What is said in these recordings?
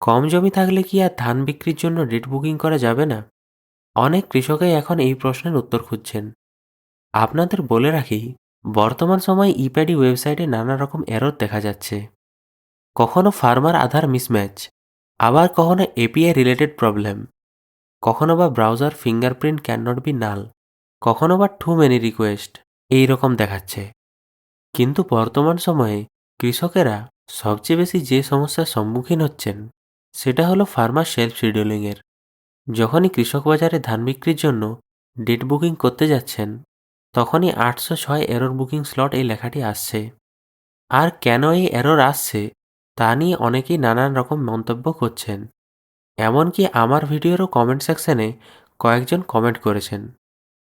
কম জমি থাকলে কি আর ধান বিক্রির জন্য ডেট বুকিং করা যাবে না? অনেক কৃষকই এখন এই প্রশ্নের উত্তর খুঁজছেন। আপনাদের বলে রাখি, বর্তমান সময়ে ইপ্যাডি ওয়েবসাইটে নানা রকম এরর দেখা যাচ্ছে। কখনো ফার্মার আধার মিসম্যাচ, আবার কখনো এপিআই রিলেটেড প্রবলেম, কখনো বা browser fingerprint can not be null, কখনো বা টু মেনি রিকোয়েস্ট এই রকম দেখাচ্ছে। কিন্তু বর্তমান সময়ে কৃষকেরা সবচেয়ে বেশি যে সমস্যার সম্মুখীন হচ্ছেন সেটা হলো ফার্মার সেলফ শিডিউলিংয়ের। যখনই কৃষক বাজারে ধান বিক্রির জন্য ডেট বুকিং করতে যাচ্ছেন, তখনই 806 এরর বুকিং স্লট এই লেখাটি আসছে। আর কেন এই এরর আসছে তা নিয়ে অনেকেই নানান রকম মন্তব্য করছেন। এমনকি আমার ভিডিওরও কমেন্ট সেকশনে কয়েকজন কমেন্ট করেছেন।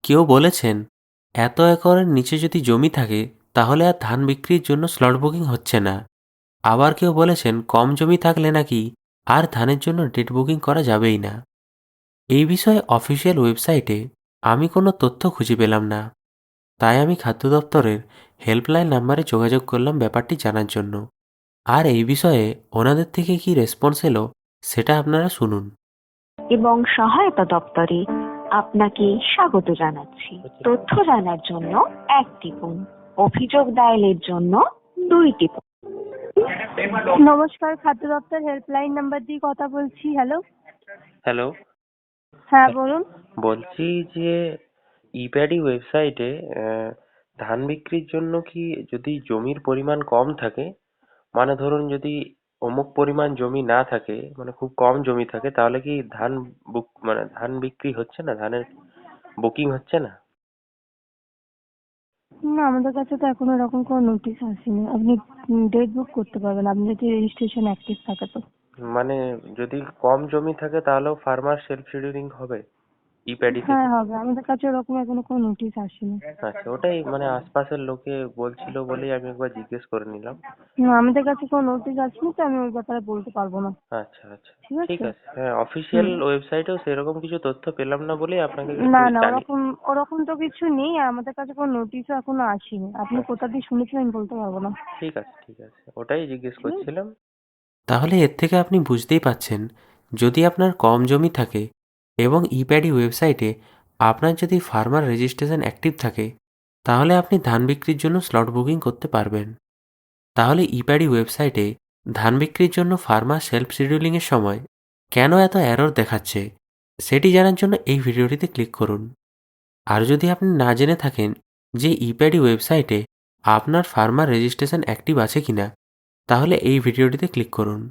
কেউ বলেছেন, এত একরের নিচে যদি জমি থাকে তাহলে আর ধান বিক্রির জন্য স্লট বুকিং হচ্ছে না। আবার কেউ বলেছেন কম জমি থাকলে নাকি আর ধানের জন্য ডেট বুকিং করা যাবেই না। এই বিষয়ে অফিসিয়াল ওয়েবসাইটে আমি কোনো তথ্য খুঁজে পেলাম না। তাই আমি খাদ্য দপ্তরের হেল্পলাইন নাম্বারে যোগাযোগ করলাম ব্যাপারটি জানার জন্য। আর এই বিষয়ে ওনাদের থেকে কি রেসপন্স এলো সেটা আপনারা শুনুন। এবং সহায়তা দপ্তরে আপনাকে স্বাগত জানাচ্ছি। তথ্য জানার জন্য 1 টিপুন, অভিযোগ দায়েরের জন্য 2 টিপুন। নমস্কার, খাদ্য দপ্তর হেল্পলাইন নাম্বার দিয়ে কথা বলছি। হ্যালো। হ্যালো, হ্যাঁ, বলুন। বলছি যে ইপ্যাডি ওয়েবসাইটে ধান বিক্রির জন্য কি যদি জমির পরিমাণ কম থাকে, মানে ধরুন যদি অমুক পরিমাণ জমি না থাকে, মানে খুব কম জমি থাকে, তাহলে কি ধান বিক্রি হচ্ছে না, ধানের বুকিং হচ্ছে না? না, আমাদের কাছে তো এখনো এরকম কোনো নোটিশ আসেনি। আপনি ডেট বুক করতে পারবেন, আপনি যদি রেজিস্ট্রেশন অ্যাক্টিভ থাকে তো। মানে যদি কম জমি থাকে তাহলেও ফার্মার সেলফ শিডিউলিং হবে ইপ্যাডি থেকে? হ্যাঁ, হবে। আমাদের কাছে ওরকম এখনো কোনো নোটিশ আসেনি। আচ্ছা, ওটাই মানে আশপাশের লোকে বলছিল বলেই আমি একবার জিজ্ঞেস করে নিলাম। না, আমাদের কাছে কোনো নোটিশ আসেনি, তো আমি ওই ব্যাপারে বলতে পারবো না। আচ্ছা আচ্ছা, ঠিক ঠিক আছে? আছে। হ্যাঁ, অফিসিয়াল হুম। ওয়েবসাইটেও সেরকম কিছু তথ্য পেলাম না বলেই আপনাকে একটু না, না, জানি। ওরকম ওরকম তো কিছু নেই, আর আমাদের কাছে কোনো নোটিশও এখনো আসেনি। আপনি কোথা দিয়ে শুনেছেন আমি বলতে পারবো না। ঠিক আছে ঠিক আছে, ওটাই জিজ্ঞেস ঠিক আছে? করছিলাম। তাহলে এর থেকে আপনি বুঝতেই পাচ্ছেন, যদি আপনার কম জমি থাকে এবং ইপ্যাডি ওয়েবসাইটে আপনার যদি ফার্মার রেজিস্ট্রেশন অ্যাক্টিভ থাকে, তাহলে আপনি ধান বিক্রির জন্য স্লট বুকিং করতে পারবেন। তাহলে ইপ্যাডি ওয়েবসাইটে ধান বিক্রির জন্য ফার্মার সেলফ শিডিউলিংয়ের সময় কেন এত এরর দেখাচ্ছে সেটি জানার জন্য এই ভিডিওটিতে ক্লিক করুন। আর যদি আপনি না জেনে থাকেন যে ইপ্যাডি ওয়েবসাইটে আপনার ফার্মার রেজিস্ট্রেশন অ্যাক্টিভ আছে কিনা, তাহলে এই ভিডিওটিতে ক্লিক করুন।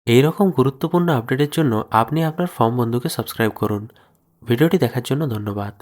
এই রকম গুরুত্বপূর্ণ আপডেটের জন্য আপনি আপনার ফর্ম বন্ধুকে সাবস্ক্রাইব করুন। ভিডিওটি দেখার জন্য ধন্যবাদ।